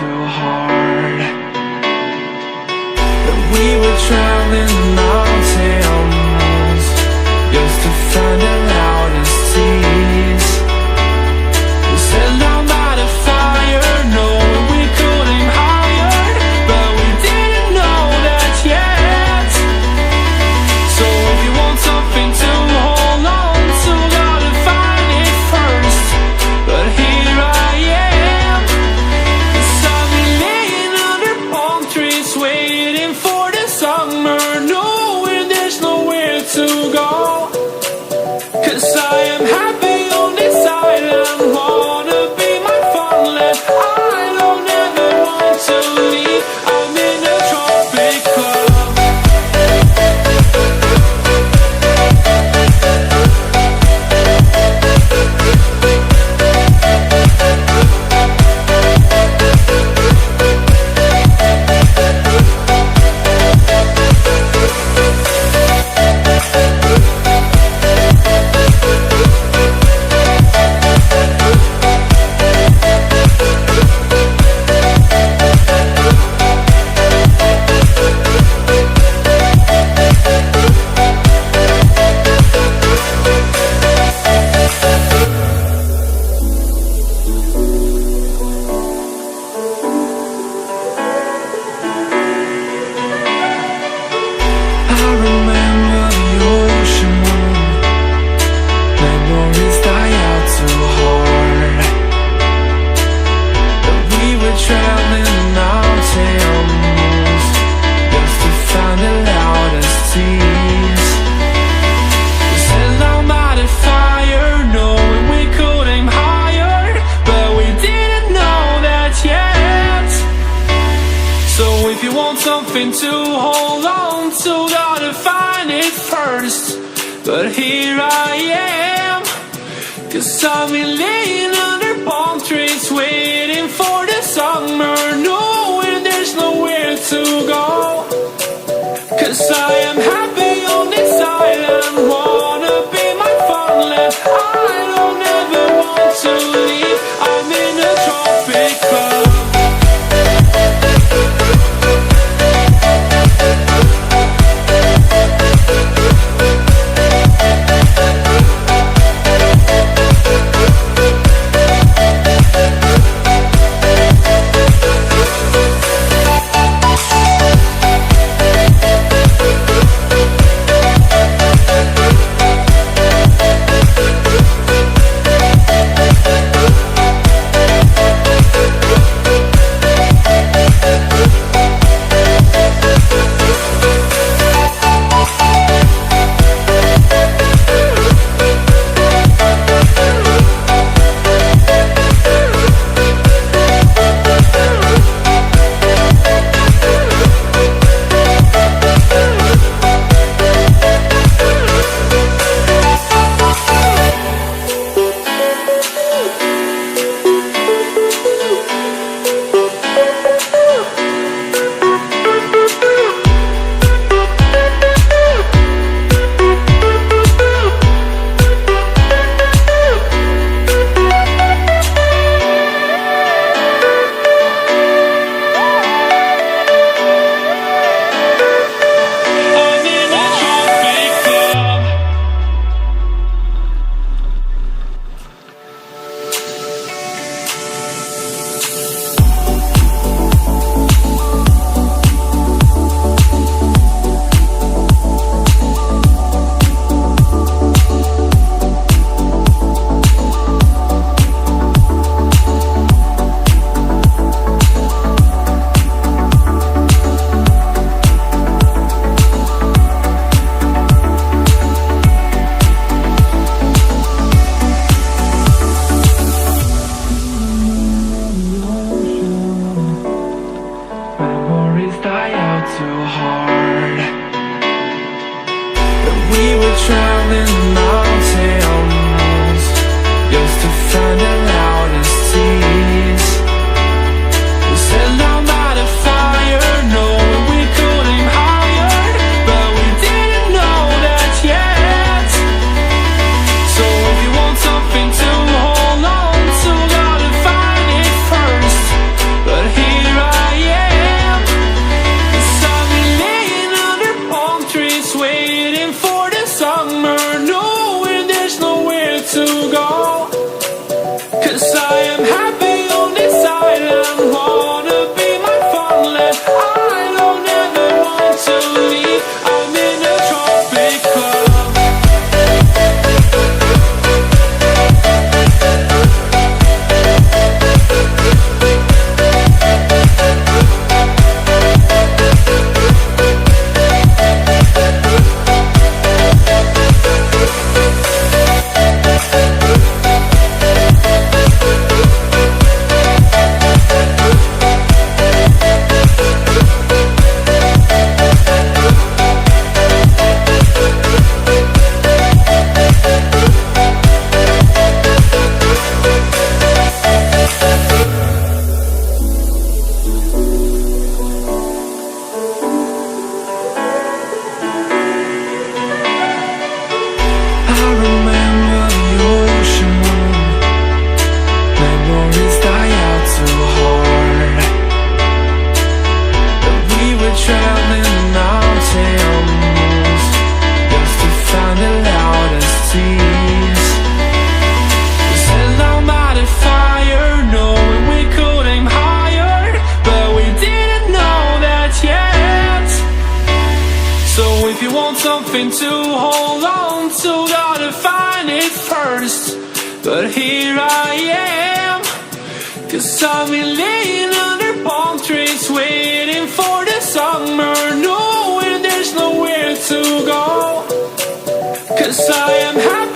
too hard. But we were traveling mountains just to find the loudest seas. We set down by the fire, knowing we could aim higher, but we didn't know that yet. So if you want something to hold on to, gotta find it first. But here I am, 'cause I've been laying under palm trees, waiting for the summer, knowing there's nowhere to go. 'Cause I am happy on this island, wanna be my farmland. I don't ever want to leave, I'm in a tropic club. I remember the ocean, memories die out too hard. But we were traveling mountains just to find the loudest seas. We sat down by the fire, knowing we could aim higher, but we didn't know that yet. So if you want something to hold on to, gotta find it first. But here I am, 'cause I've been laying under palm trees, waiting for the summer, knowing there's nowhere to go. 'Cause I am happy on this island, wanna be my farmland. I don't ever want to leave, I'm in a tropic club. something to hold on to, gotta find it first. But here I am, 'cause I've been laying under palm trees, waiting for the summer, knowing there's nowhere to go. 'Cause I am happy